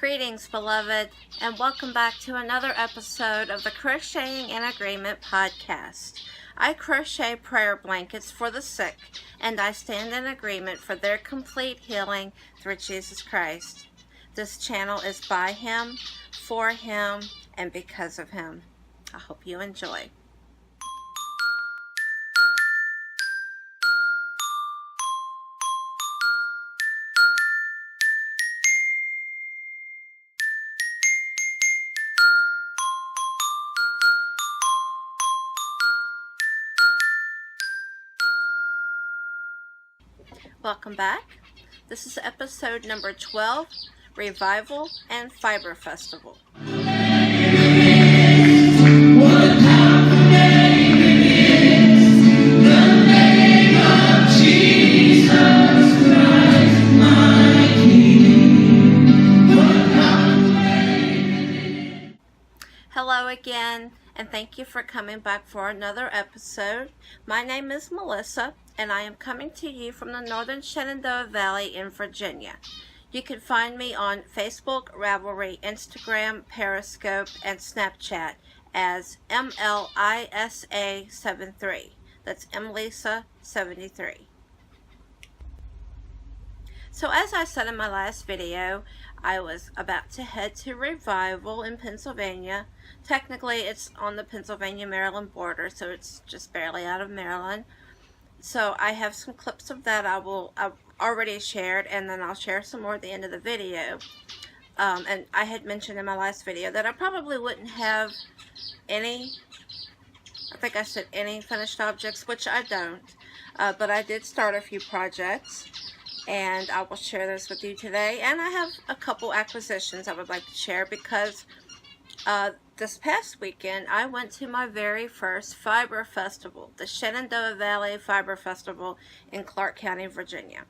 Greetings, beloved, and welcome back to another episode of the Crocheting in Agreement podcast. I crochet prayer blankets for the sick, and I stand in agreement for their complete healing through Jesus Christ. This channel is by Him, for Him, and because of Him. I hope you enjoy. Welcome back. This is episode number 12, Revival and Fiber Festival. Hello again, and thank you for coming back for another episode. My name is Melissa, and I am coming to you from the northern Shenandoah Valley in Virginia. You can find me on Facebook, Ravelry, Instagram, Periscope, and Snapchat as MLISA73. That's MLisa73. So as I said in my last video, I was about to head to Revival in Pennsylvania. Technically, it's on the Pennsylvania-Maryland border, so it's just barely out of Maryland. So I have some clips of that I've already shared, and then I'll share some more at the end of the video. And I had mentioned in my last video that I probably wouldn't have any, I think I said any finished objects, which I don't. But I did start a few projects, and I will share those with you today. And I have a couple acquisitions I would like to share because this past weekend I went to my very first Fiber Festival, the Shenandoah Valley Fiber Festival in Clark County, Virginia.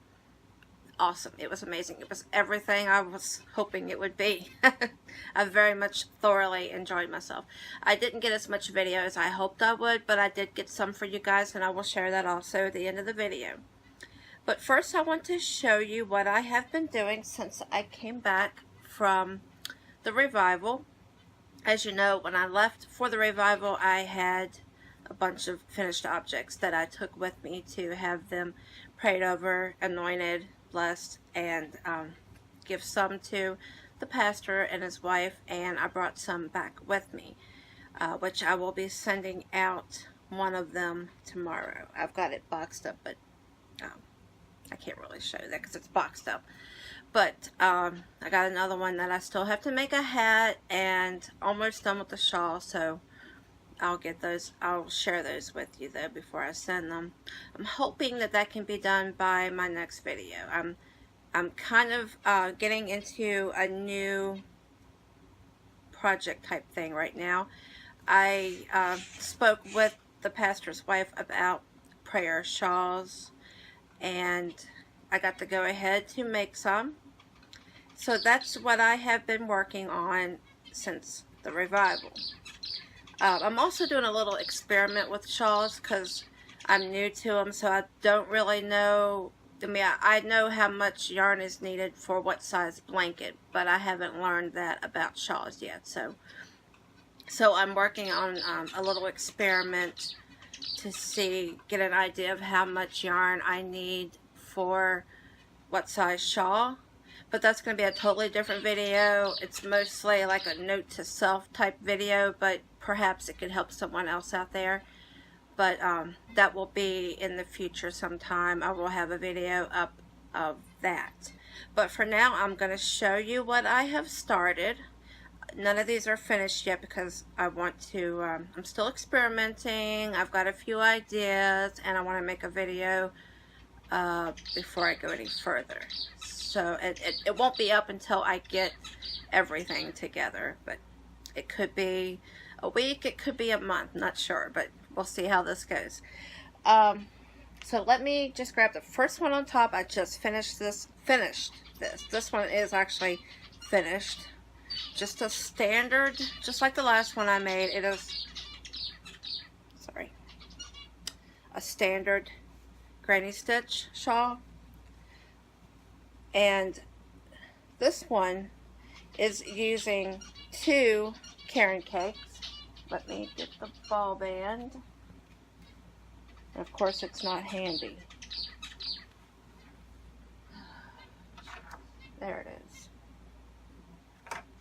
Awesome. It was amazing. It was everything I was hoping it would be. I very much thoroughly enjoyed myself. I didn't get as much video as I hoped I would, but I did get some for you guys, and I will share that also at the end of the video. But first I want to show you what I have been doing since I came back from the Revival. As you know, when I left for the Revival, I had a bunch of finished objects that I took with me to have them prayed over, anointed, blessed, and give some to the pastor and his wife, and I brought some back with me, which I will be sending out one of them tomorrow. I've got it boxed up, but I can't really show that because it's boxed up. But I got another one that I still have to make a hat, and almost done with the shawl, so I'll get those. I'll share those with you though before I send them. I'm hoping that that can be done by my next video. I'm kind of getting into a new project type thing right now. I spoke with the pastor's wife about prayer shawls, and I got to go ahead to make some. So that's what I have been working on since the Revival. I'm also doing a little experiment with shawls because I'm new to them, so I don't really know. I mean, I know how much yarn is needed for what size blanket, but I haven't learned that about shawls yet. So I'm working on a little experiment to get an idea of how much yarn I need for what size shawl. But that's going to be a totally different video. It's mostly like a note to self type video, but perhaps it could help someone else out there. But that will be in the future sometime. I will have a video up of that. But for now, I'm going to show you what I have started. None of these are finished yet because I want to, I'm still experimenting. I've got a few ideas, and I want to make a video before I go any further. So it won't be up until I get everything together, but it could be a week, it could be a month, not sure, but we'll see how this goes. So let me just grab the first one on top. I just finished this. This one is actually finished. Just a standard, just like the last one I made. It is, sorry, a standard granny stitch shawl. And this one is using 2 Caron cakes. Let me get the ball band. Of course, it's not handy. There it is.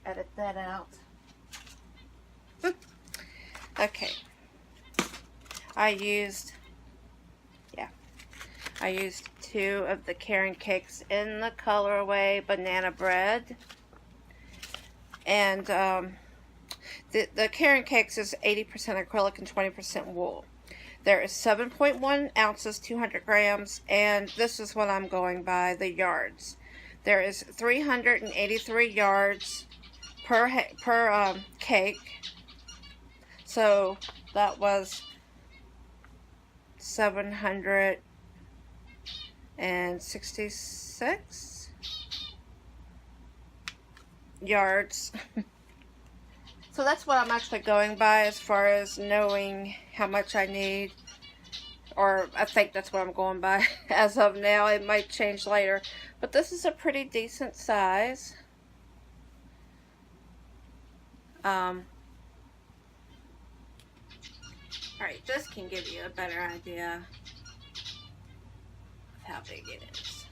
Edit that out. Okay. I used 2 of the Caron cakes in the colorway Banana Bread. And the Caron cakes is 80% acrylic and 20% wool. There is 7.1 ounces, 200 grams, and this is what I'm going by, the yards. There is 383 yards per cake. So that was 766 yards. So that's what I'm actually going by as far as knowing how much I need. Or I think that's what I'm going by as of now. It might change later. But this is a pretty decent size. Alright, this can give you a better idea of how big it is.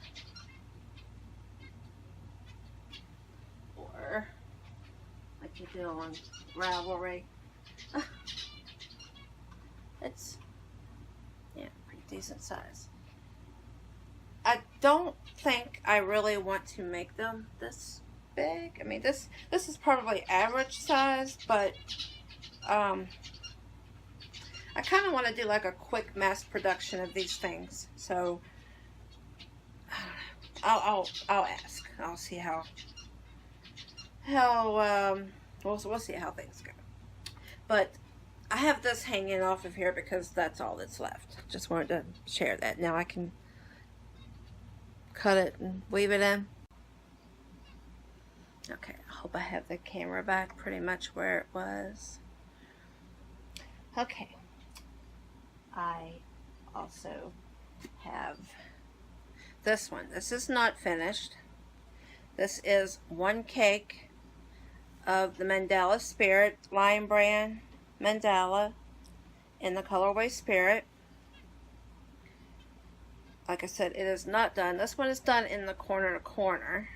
Or like you do on Ravelry. It's, yeah, pretty decent size. I don't think I really want to make them this big. I mean, this is probably average size, but I kind of want to do like a quick mass production of these things. So I'll ask. I'll see how we'll see how things go. But I have this hanging off of here because that's all that's left. Just wanted to share that. Now I can cut it and weave it in. Okay, I hope I have the camera back pretty much where it was. Okay. I also have this one. This is not finished. This is 1 cake of the Mandala Spirit Lion Brand Mandala in the colorway Spirit. Like I said, it is not done. This one is done in the corner to corner.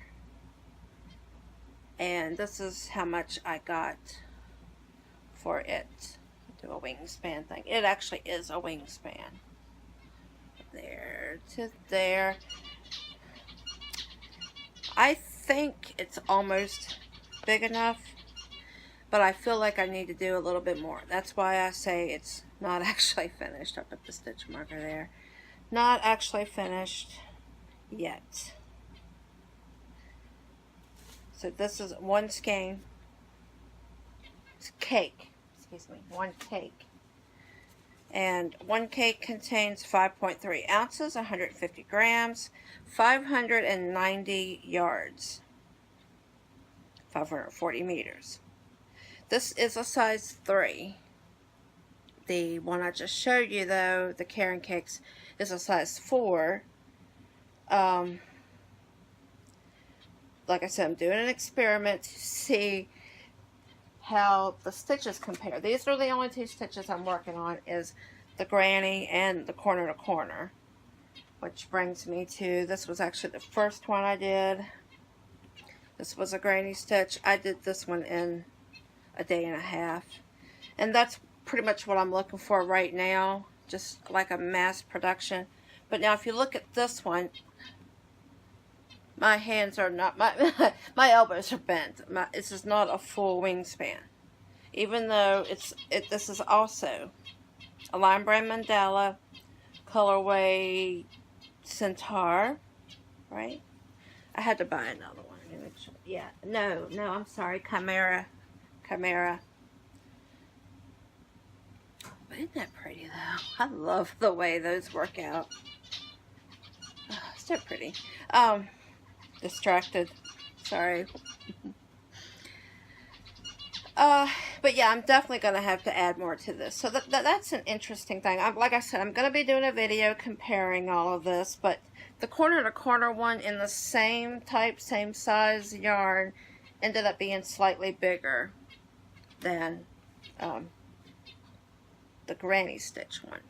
And this is how much I got for it. Do a wingspan thing. It actually is a wingspan. There to there. I think it's almost big enough, but I feel like I need to do a little bit more. That's why I say it's not actually finished. I put the stitch marker there. Not actually finished yet. So this is 1 skein. It's cake. Excuse me. 1 cake. And 1 cake contains 5.3 ounces, 150 grams, 590 yards, 540 meters. This is a size 3. The one I just showed you, though, the Caron Cakes, is a size 4. Like I said, I'm doing an experiment to see how the stitches compare. These are the only 2 stitches I'm working on, is the granny and the corner to corner, which brings me to, this was actually the first one I did. This was a granny stitch. I did this one in a day and a half, and that's pretty much what I'm looking for right now, just like a mass production. But now if you look at this one, my hands are not, my elbows are bent. This is not a full wingspan. Even though this is also a Lion Brand Mandala colorway Centaur, right? I had to buy another one. Yeah, no, I'm sorry, Chimera. But isn't that pretty though? I love the way those work out. Oh, so pretty. Distracted. Sorry. But yeah, I'm definitely going to have to add more to this. So that's an interesting thing. Like I said, I'm going to be doing a video comparing all of this, but the corner to corner one in the same type, same size yarn ended up being slightly bigger than the granny stitch one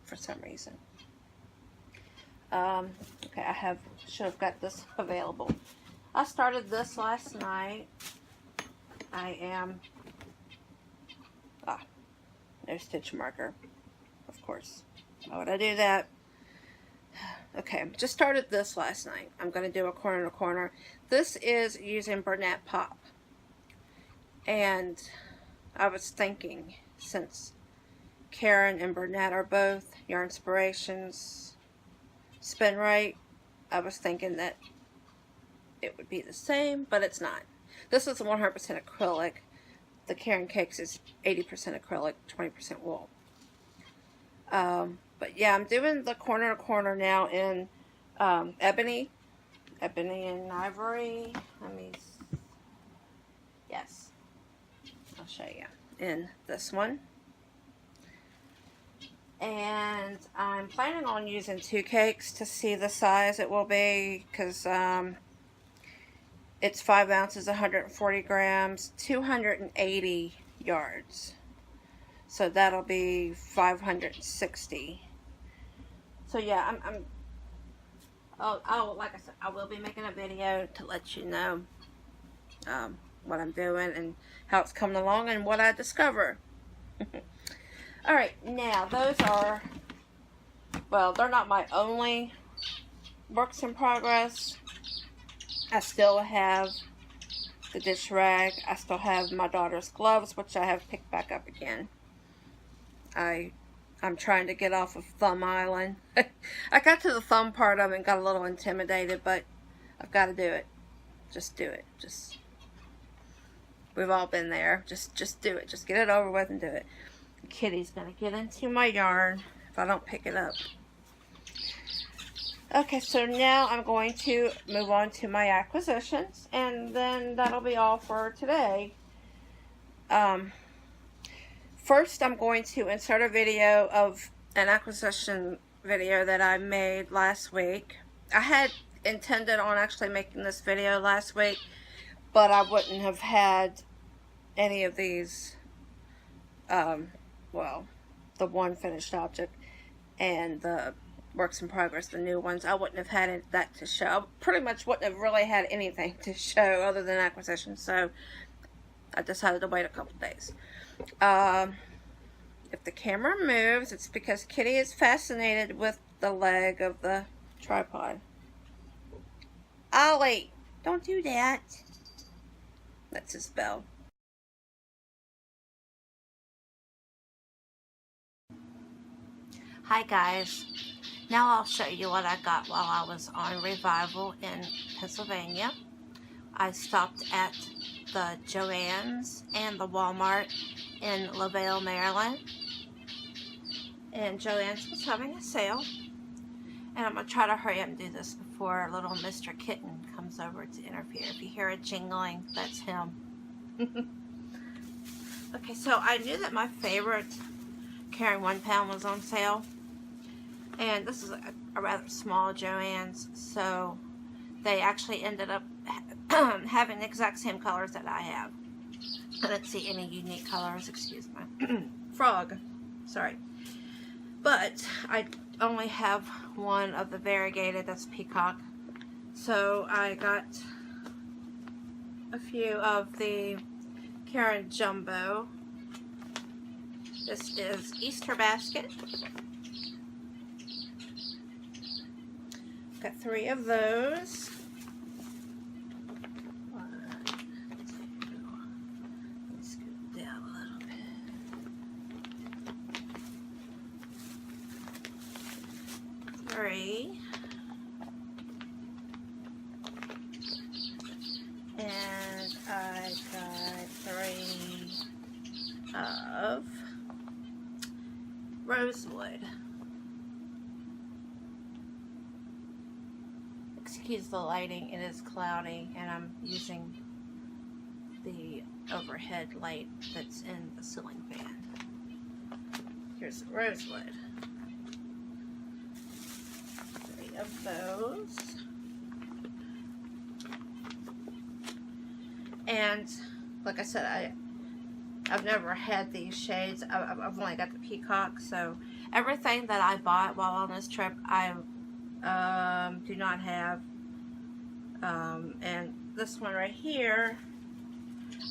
for some reason. Okay, should have got this available. I started this last night. No stitch marker, of course. Why would I do that? Okay, just started this last night. I'm going to do a corner to corner. This is using Bernat Pop. And I was thinking, since Karen and Bernat are both Yarn Inspirations Spin Right, I was thinking that it would be the same, but it's not. This is 100% acrylic. The Karen Cakes is 80% acrylic, 20% wool. But yeah, I'm doing the corner to corner now in ebony and ivory. Yes, I'll show you in this one. And I'm planning on using 2 cakes to see the size it will be, because it's 5 ounces, 140 grams, 280 yards. So that'll be 560. So yeah, like I said, I will be making a video to let you know what I'm doing and how it's coming along and what I discover. Alright, now those are, well, they're not my only works in progress. I still have the dish rag. I still have my daughter's gloves, which I have picked back up again. I'm trying to get off of Thumb Island. I got to the thumb part of it and got a little intimidated, but I've got to do it. Just do it. We've all been there. Just do it. Just get it over with and do it. Kitty's gonna get into my yarn if I don't pick it up. Okay, so now I'm going to move on to my acquisitions, and then that'll be all for today. First, I'm going to insert a video of an acquisition video that I made last week. I had intended on actually making this video last week, but I wouldn't have had any of these, well, the one finished object and the works in progress, the new ones. I wouldn't have had that to show. I pretty much wouldn't have really had anything to show other than acquisition, so I decided to wait a couple days. If the camera moves, it's because Kitty is fascinated with the leg of the tripod. Ollie, don't do that. That's his bell. Hi guys. Now I'll show you what I got while I was on Revival in Pennsylvania. I stopped at the Joann's and the Walmart in LaVale, Maryland. And Joann's was having a sale. And I'm going to try to hurry up and do this before little Mr. Kitten comes over to interfere. If you hear a jingling, that's him. Okay, so I knew that my favorite Karen 1 pound was on sale. And this is a rather small Joann's, so they actually ended up having the exact same colors that I have. I didn't see any unique colors, excuse my frog, sorry. But I only have one of the variegated, that's peacock. So I got a few of the Karen Jumbo. This is Easter basket. Got 3 of those. 1, 2. Let me scoot down a little bit. 3. And I got 3 of rosewood. Excuse the lighting, it is cloudy and I'm using the overhead light that's in the ceiling fan. Here's the rosewood. 3 of those. And like I said, I've never had these shades. I've only got the peacock, so everything that I bought while on this trip I do not have. And this one right here,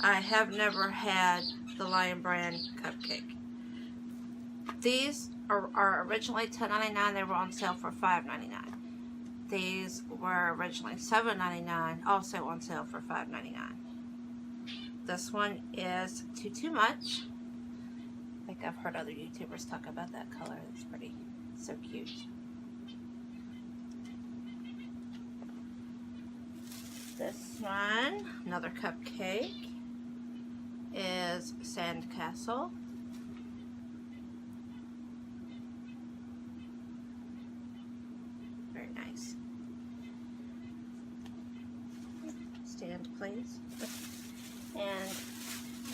I have never had the Lion Brand cupcake. These are originally $10.99. They were on sale for $5.99. These were originally $7.99, also on sale for $5.99. This one is Too Much. I think I've heard other YouTubers talk about that color. It's pretty, so cute. This one, another cupcake, is Sandcastle. Very nice. Stand, please. And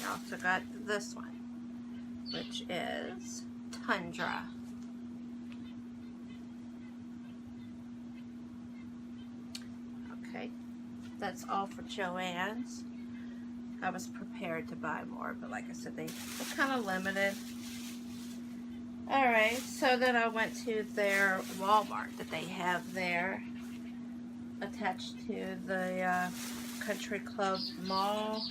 I also got this one, which is Tundra. Okay, that's all for Joann's. I was prepared to buy more, but like I said, they were kind of limited. Alright, so then I went to their Walmart that they have there, attached to the Country Club Mall.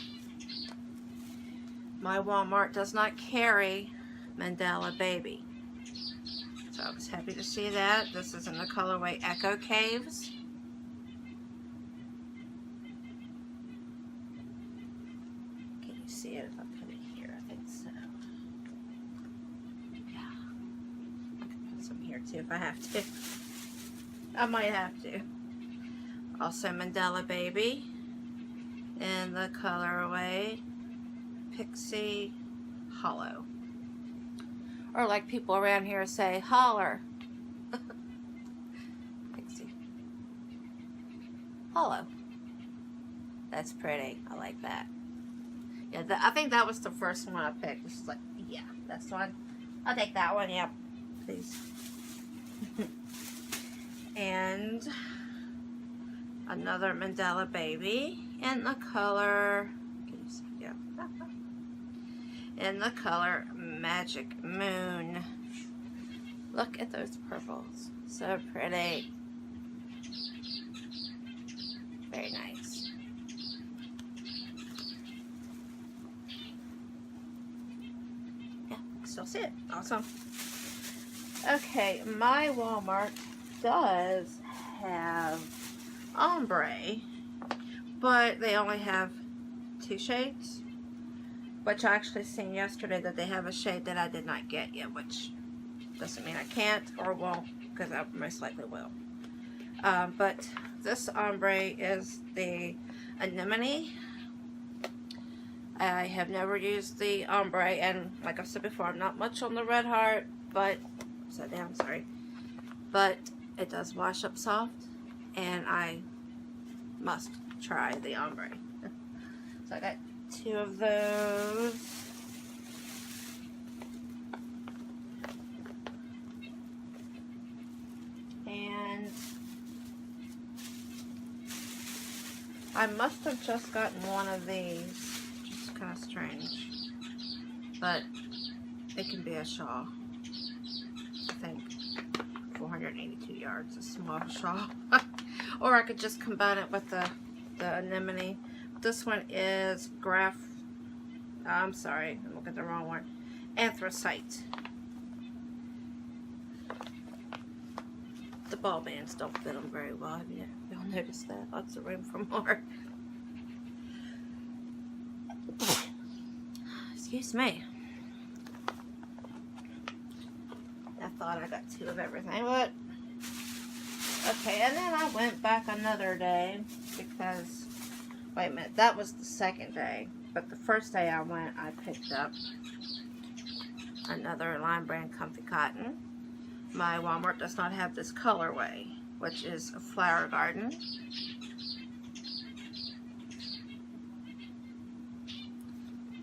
My Walmart does not carry Mandela Baby, so I was happy to see that. This is in the colorway Echo Caves. Can you see it if I put it here? I think so. Yeah. I can put some here too if I have to. I might have to. Also Mandela Baby in the colorway Pixie Hollow. Or like people around here say, holler. Pixie Hollow. That's pretty. I like that. Yeah, I think that was the first one I picked. It's like, yeah, that's one. I'll take that one. Yep, please. And another Mandela Baby in the color. Can you see? Yeah. In the color Magic Moon. Look at those purples. So pretty. Very nice. Yeah, still see it. Awesome. Okay, my Walmart does have ombre, but they only have 2 shades. Which I actually seen yesterday that they have a shade that I did not get yet, which doesn't mean I can't or won't, because I most likely will. But this ombre is the Anemone. I have never used the ombre, and like I said before, I'm not much on the Red Heart, but, upside down, sorry. But it does wash up soft, and I must try the ombre. So I got 2 of those. And I must have just gotten one of these, which is kind of strange. But it can be a shawl. I think 482 yards, a small shawl. Or I could just combine it with the anemone. This one is I'm sorry, I'm looking at the wrong one. Anthracite. The ball bands don't fit them very well. Have y'all noticed that? Lots of room for more. Excuse me. I thought I got 2 of everything, but okay. And then I went back another day because, wait a minute, that was the second day. But the first day I went, I picked up another Lion Brand Comfy Cotton. My Walmart does not have this colorway, which is a Flower Garden.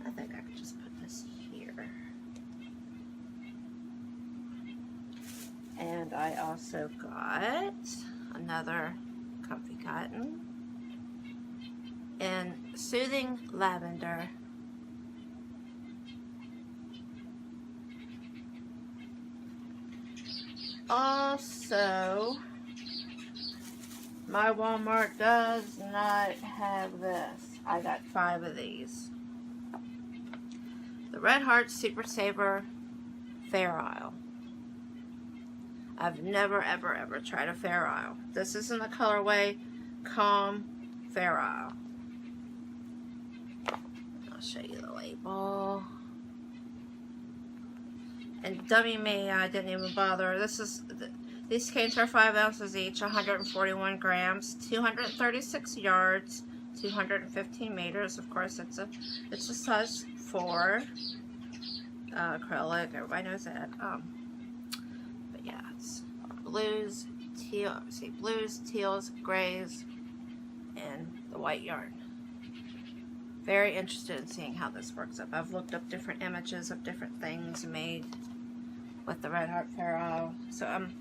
I think I could just put this here. And I also got another Comfy Cotton in Soothing Lavender. Also, my Walmart does not have this. I got 5 of these. The Red Heart Super Saver Fair Isle. I've never, ever, ever tried a Fair Isle. This is in the colorway Calm Fair Isle. I'll show you the label. And dummy me, I didn't even bother. These skeins are 5 ounces each, 141 grams, 236 yards, 215 meters. Of course, it's a size 4 acrylic. Everybody knows that. But yeah, it's blues, teals, grays, and the white yarn. Very interested in seeing how this works up. I've looked up different images of different things made with the Red Heart Fair Isle, so I'm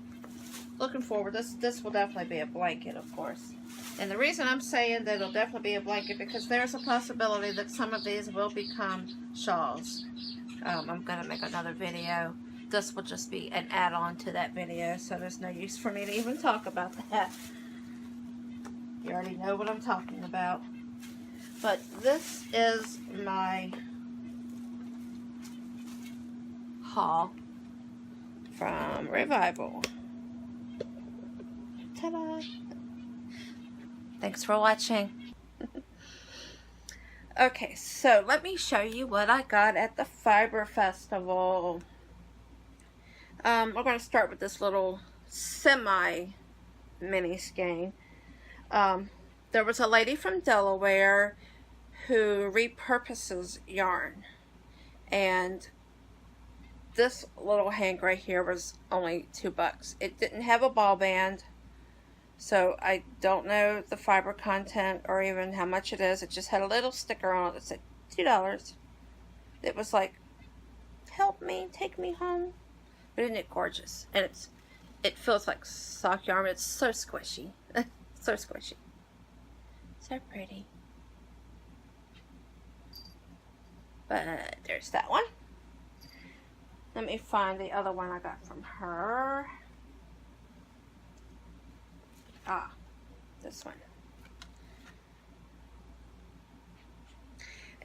looking forward. This will definitely be a blanket, of course. And the reason I'm saying that it'll definitely be a blanket, because there's a possibility that some of these will become shawls. I'm going to make another video. This will just be an add-on to that video, so there's no use for me to even talk about that. You already know what I'm talking about. But this is my haul from Revival. Ta-da! Thanks for watching. Okay, so let me show you what I got at the Fiber Festival. We're going to start with this little semi-mini skein. There was a lady from Delaware who repurposes yarn, and this little hank right here was only $2. It didn't have a ball band, so I don't know the fiber content or even how much it is. It just had a little sticker on it that said $2. It was like, help me, take me home. But isn't it gorgeous? And it feels like sock yarn. It's so squishy. So squishy. So pretty. But there's that one. Let me find the other one I got from her. Ah, this one.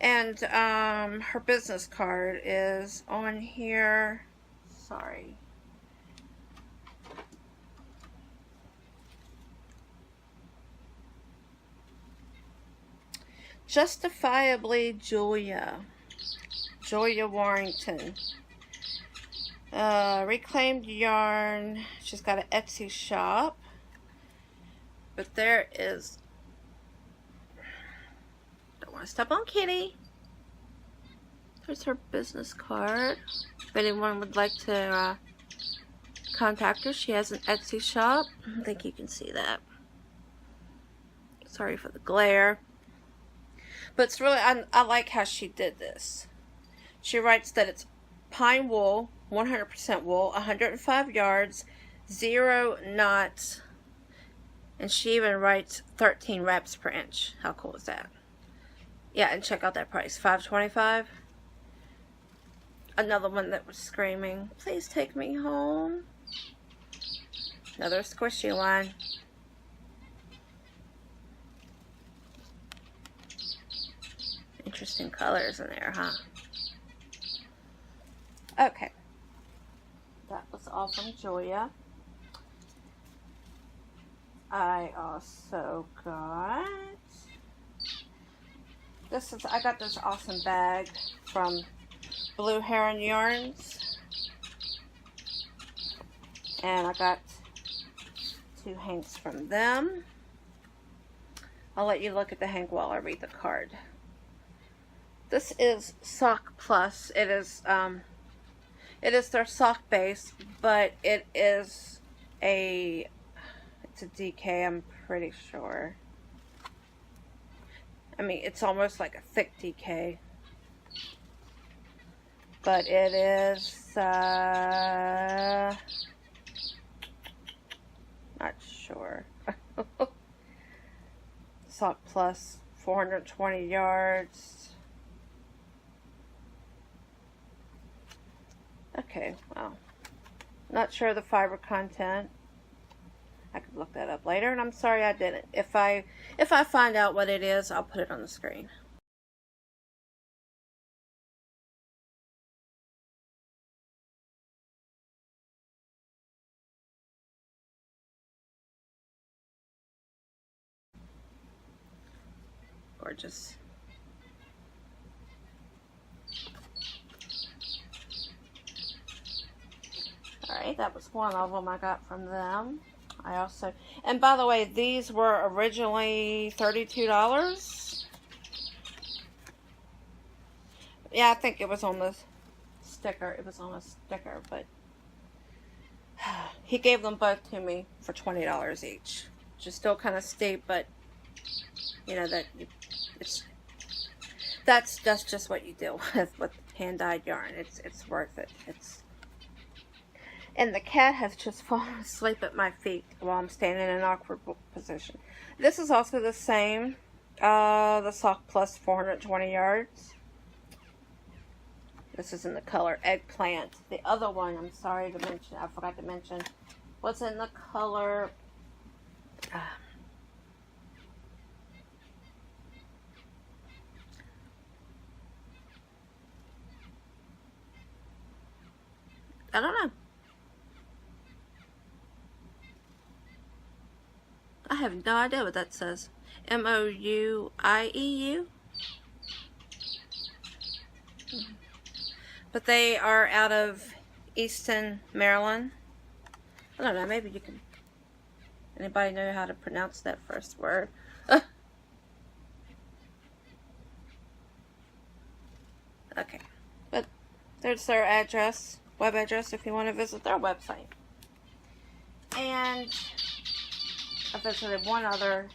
And her business card is on here. Sorry. Justifiably Julia Warrington. Reclaimed yarn. She's got an Etsy shop. But there is, don't want to step on Kitty. There's her business card. If anyone would like to contact her, she has an Etsy shop. I think you can see that. Sorry for the glare. But it's really, I like how she did this. She writes that it's pine wool, 100% wool, 105 yards, 0 knots, and she even writes 13 wraps per inch. How cool is that? Yeah, and check out that price, $5.25. Another one that was screaming, please take me home. Another squishy one. Interesting colors in there, huh? Okay. That was all from Julia. I also got I got this awesome bag from Blue Heron Yarns, and I got 2 hanks from them. I'll let you look at the hank while I read the card. This is Sock Plus. It is their sock base, but it's a DK, I'm pretty sure. I mean, it's almost like a thick DK. But it is, not sure. Sock Plus 420 yards. Okay, well, not sure of the fiber content. I could look that up later, and I'm sorry I didn't. If I find out what it is, I'll put it on the screen. Gorgeous. Alright, that was one of them I got from them. I also, and by the way, these were originally $32. Yeah, I think it was on the sticker. It was on a sticker, but he gave them both to me for $20 each. Which is still kind of steep, but you know that that's just what you deal with hand-dyed yarn. It's worth it. And the cat has just fallen asleep at my feet while I'm standing in an awkward position. This is also the same, the Sock Plus 420 yards. This is in the color Eggplant. The other one, I'm sorry to mention, I forgot to mention, was in the color, I don't know. I have no idea what that says. M-O-U-I-E-U? But they are out of Easton, Maryland. I don't know, maybe you can... Anybody know how to pronounce that first word? Okay. But there's their address, web address, if you want to visit their website. And I visited one other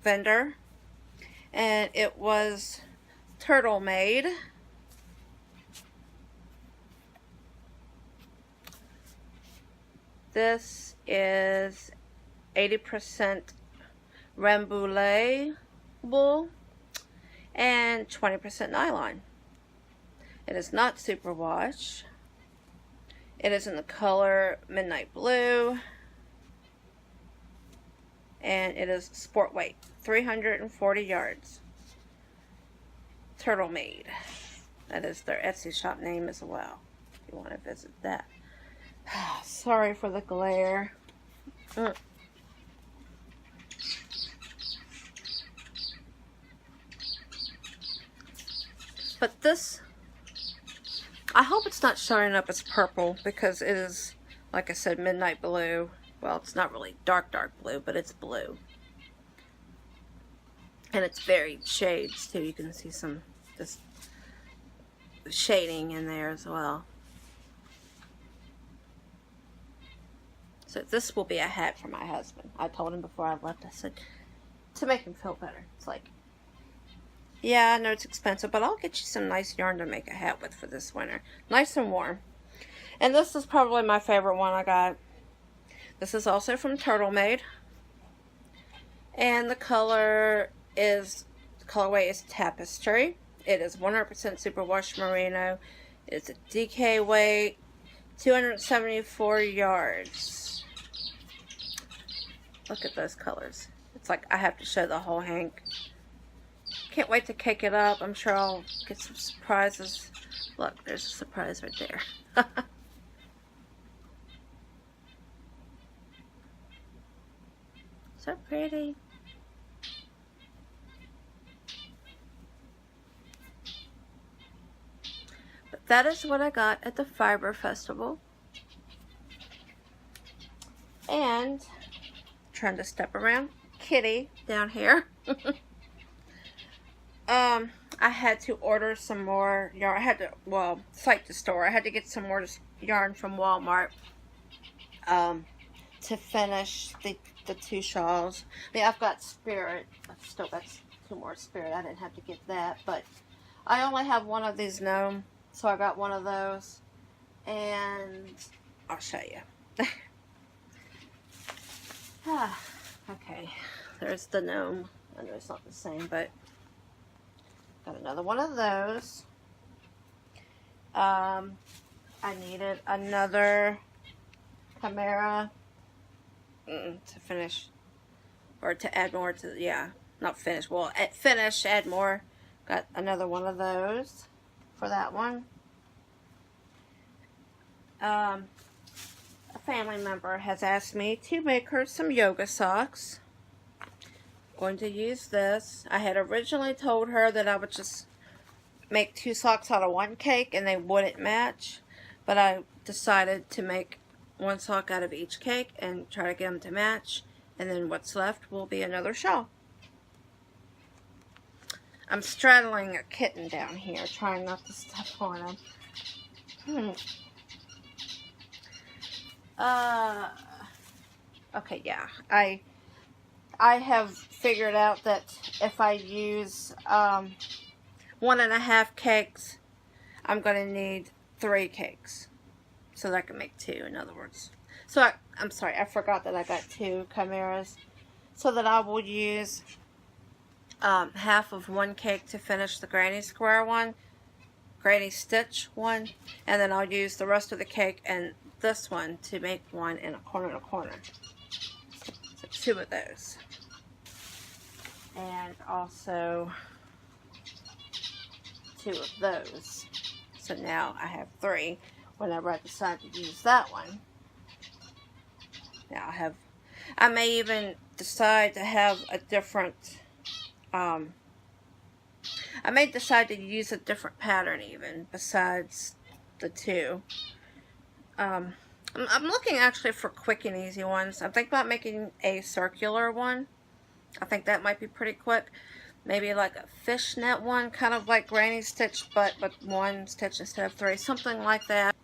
vendor, and it was Turtle Made. This is 80% Rambouillet wool and 20% nylon. It is not superwash. It is in the color Midnight Blue, and it is sport weight, 340 yards. Turtle Made. That is their Etsy shop name as well, if you want to visit that. Sorry for the glare. But this, I hope it's not showing up as purple, because it is, like I said, midnight blue. Well, it's not really dark blue, but it's blue. And it's varied shades too. You can see some just shading in there as well. So this will be a hat for my husband. I told him before I left, I said, to make him feel better. It's like, yeah, I know it's expensive, but I'll get you some nice yarn to make a hat with for this winter. Nice and warm. And this is probably my favorite one I got. This is also from Turtle Made. And the colorway is Tapestry. It is 100% superwash merino. It's a DK weight, 274 yards. Look at those colors. It's like I have to show the whole hank. Can't wait to cake it up. I'm sure I'll get some surprises. Look, there's a surprise right there. So pretty. But that is what I got at the Fiber Festival. And trying to step around Kitty down here. I had to order some more yarn. I had to, well, site to store. I had to get some more yarn from Walmart to finish the two shawls. I mean, I've got Spirit. I've still got two more Spirit. I didn't have to get that, but I only have one of these gnome, so I got one of those, and I'll show you. Okay. there's the gnome. I know it's not the same, but got another one of those. I needed another Chimera to finish, or to add more to, yeah, not finish, well, finish, add more. Got another one of those for that one. A family member has asked me to make her some yoga socks. Going to use this. I had originally told her that I would just make 2 socks out of 1 cake and they wouldn't match, but I decided to make 1 sock out of each cake and try to get them to match, and then what's left will be another shawl. I'm straddling a kitten down here, trying not to step on him. Okay, yeah. I have figured out that if I use 1.5 cakes, I'm going to need 3 cakes. So that I can make 2, in other words. So I'm sorry, I forgot that I got 2 chimeras. So that I will use half of 1 cake to finish the granny square one, granny stitch one, and then I'll use the rest of the cake and this one to make one in a corner to corner. So 2 of those. And also 2 of those. So now I have 3 whenever I decide to use that one. Now I may even decide to have a different, I may decide to use a different pattern even besides the 2. I'm looking actually for quick and easy ones. I'm thinking about making a circular one. I think that might be pretty quick. Maybe like a fishnet one, kind of like granny stitch, but with 1 stitch instead of 3. Something like that.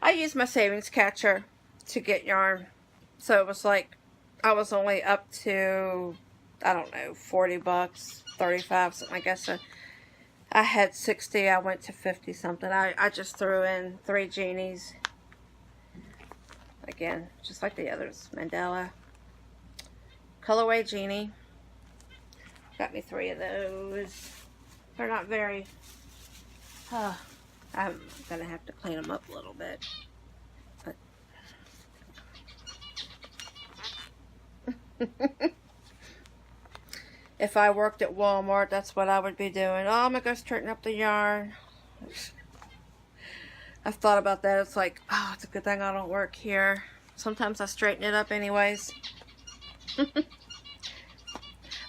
I used my savings catcher to get yarn. So it was like, I was only up to, I don't know, 40 bucks, 35, something like that. So I had 60, I went to 50 something. I just threw in 3 genies. Again, just like the others. Mandela. Colorway genie. Got me 3 of those. They're not very, I'm going to have to clean them up a little bit. But if I worked at Walmart, that's what I would be doing. Oh, I'm going to go straighten up the yarn. I've thought about that. It's like, oh, it's a good thing I don't work here. Sometimes I straighten it up anyways.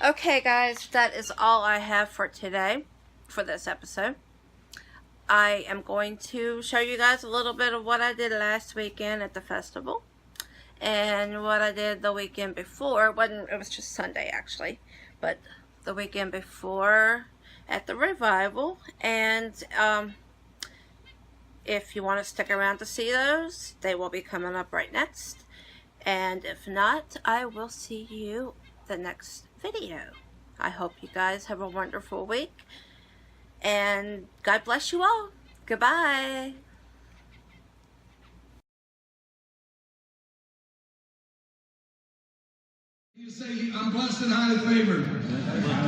Okay, guys, that is all I have for today, for this episode. I am going to show you guys a little bit of what I did last weekend at the festival and what I did the weekend before. It was just Sunday actually, but the weekend before at the revival. And if you want to stick around to see those, they will be coming up right next. And if not, I will see you the next video. I hope you guys have a wonderful week. And God bless you all. Goodbye. You say, I'm blessed and highly favored.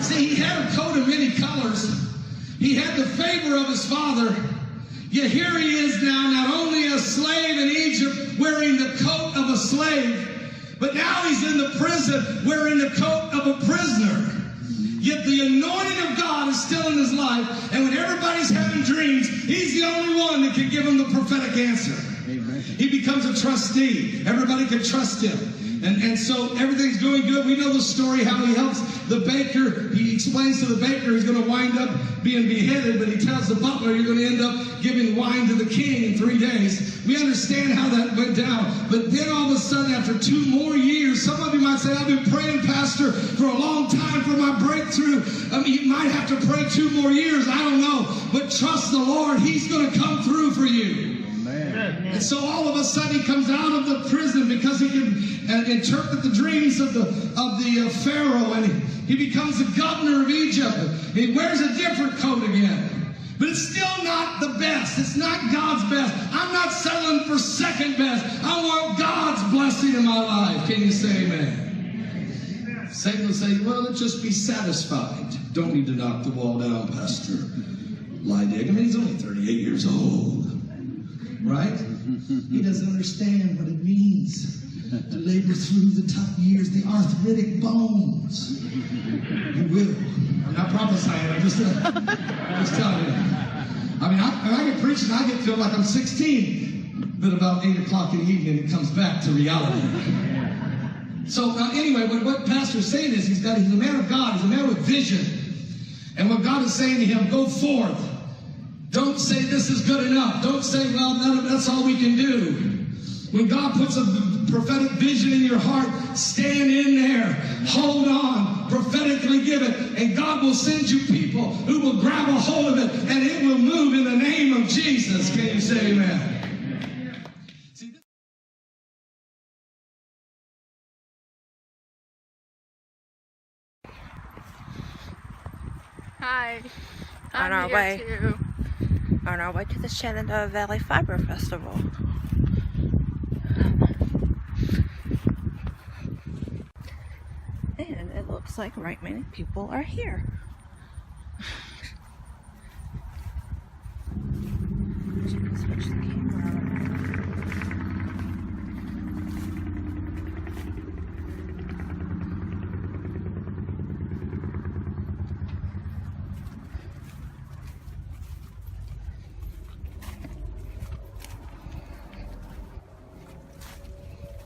See, he had a coat of many colors. He had the favor of his father. Yet here he is now, not only a slave in Egypt, wearing the coat of a slave, but now he's in the prison wearing the coat of a prisoner. Yet the anointing of God is still in his life, and when everybody's having dreams, he's the only one that can give them the prophetic answer. Amen. He becomes a trustee. Everybody can trust him. And so everything's going good. We know the story how he helps the baker. He explains to the baker he's going to wind up being beheaded, but he tells the butler you're going to end up giving wine to the king in 3 days. We understand how that went down. But then all of a sudden, after 2 more years, some of you might say, I've been praying, Pastor, for a long time for my breakthrough. I mean, you might have to pray 2 more years. I don't know. But trust the Lord. He's going to come through for you. And so all of a sudden he comes out of the prison because he can interpret the dreams of the Pharaoh, and he becomes the governor of Egypt. He wears a different coat again. But it's still not the best. It's not God's best. I'm not settling for second best. I want God's blessing in my life. Can you say amen? Satan will say, well, let's just be satisfied. Don't need to knock the wall down, Pastor Lydig. I mean, he's only 38 years old, right? He doesn't understand what it means to labor through the tough years, the arthritic bones. You will. I'm not prophesying, I'm just telling you. I mean, I get preaching, I get feeling like I'm 16, but about 8 o'clock in the evening, it comes back to reality. So anyway, what Pastor's saying is he's a man of God, he's a man with vision. And what God is saying to him, go forth. Don't say this is good enough. Don't say, well, that's all we can do. When God puts a prophetic vision in your heart, stand in there. Hold on. Prophetically give it. And God will send you people who will grab a hold of it, and it will move in the name of Jesus. Can you say amen? Hi. On our way to the Shenandoah Valley Fiber Festival. And it looks like right many people are here. Switch the camera.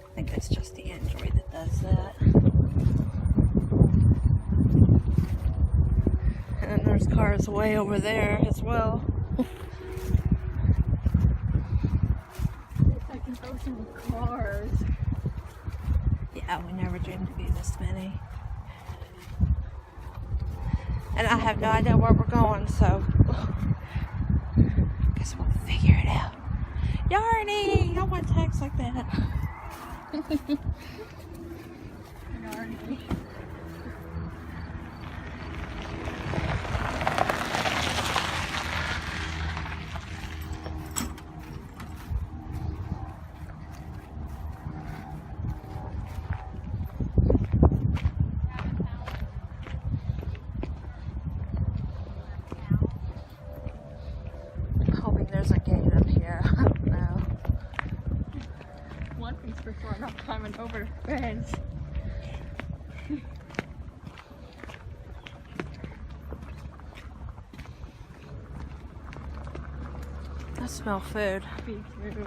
I think it's just the Android that does that. And then there's cars way over there as well. I can throw some cars. Yeah, we never dreamed to be this many. And I have no idea where we're going, so guess we'll figure it out. Yarny! I want text like that. I'm hoping there's a gate up here. I don't know. One thing's for sure, I'm not climbing over the fence. I smell food. Me too.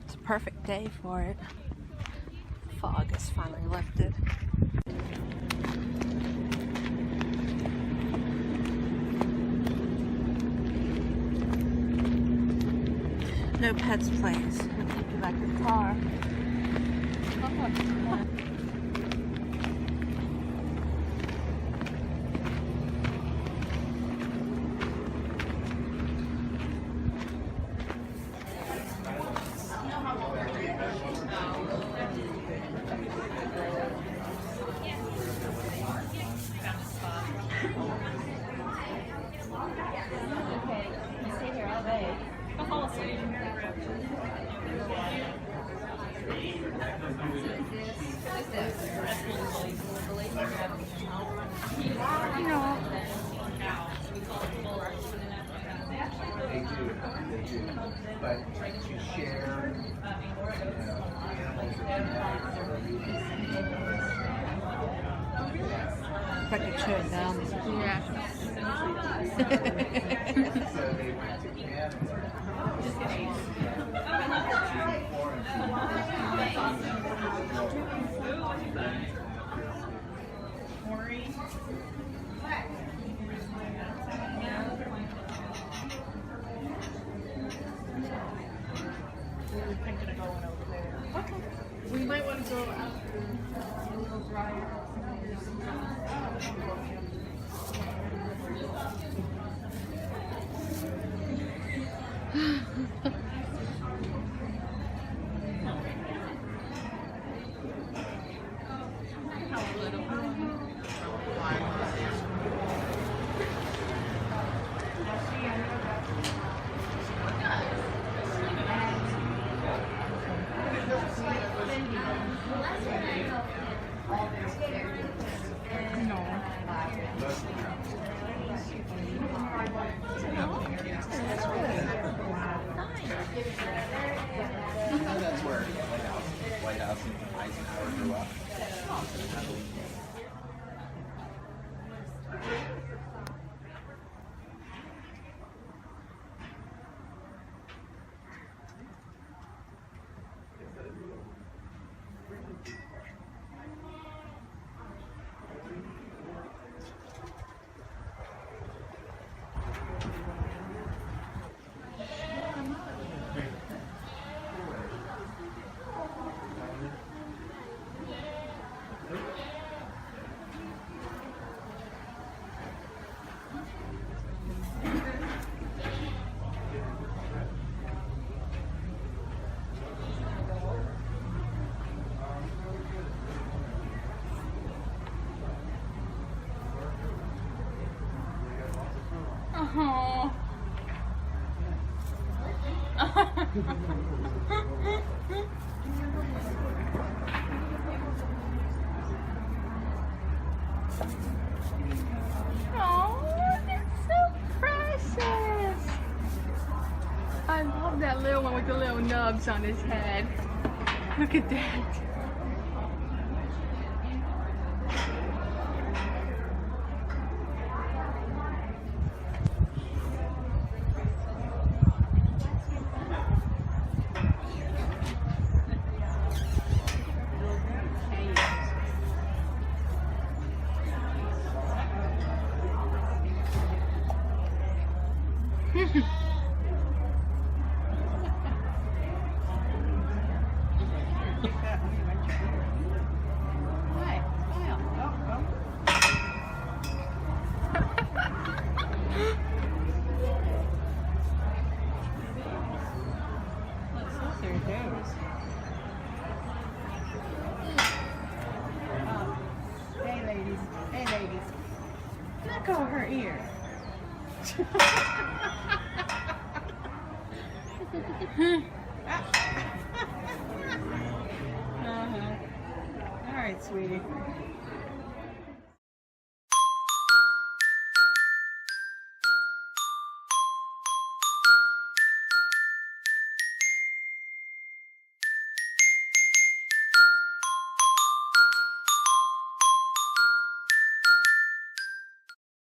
It's a perfect day for it. The fog is finally lifted. No pets, please. I'll take you back to the car. They do, but to share, animals If I could chew it down. Yeah. so they went to We might want to go after a little drier. That's where White House and Eisenhower grew up. Oh. Oh, that's so precious. I love that little one with the little nubs on his head. Look at that. Hey ladies, let go of her ear. All right, sweetie.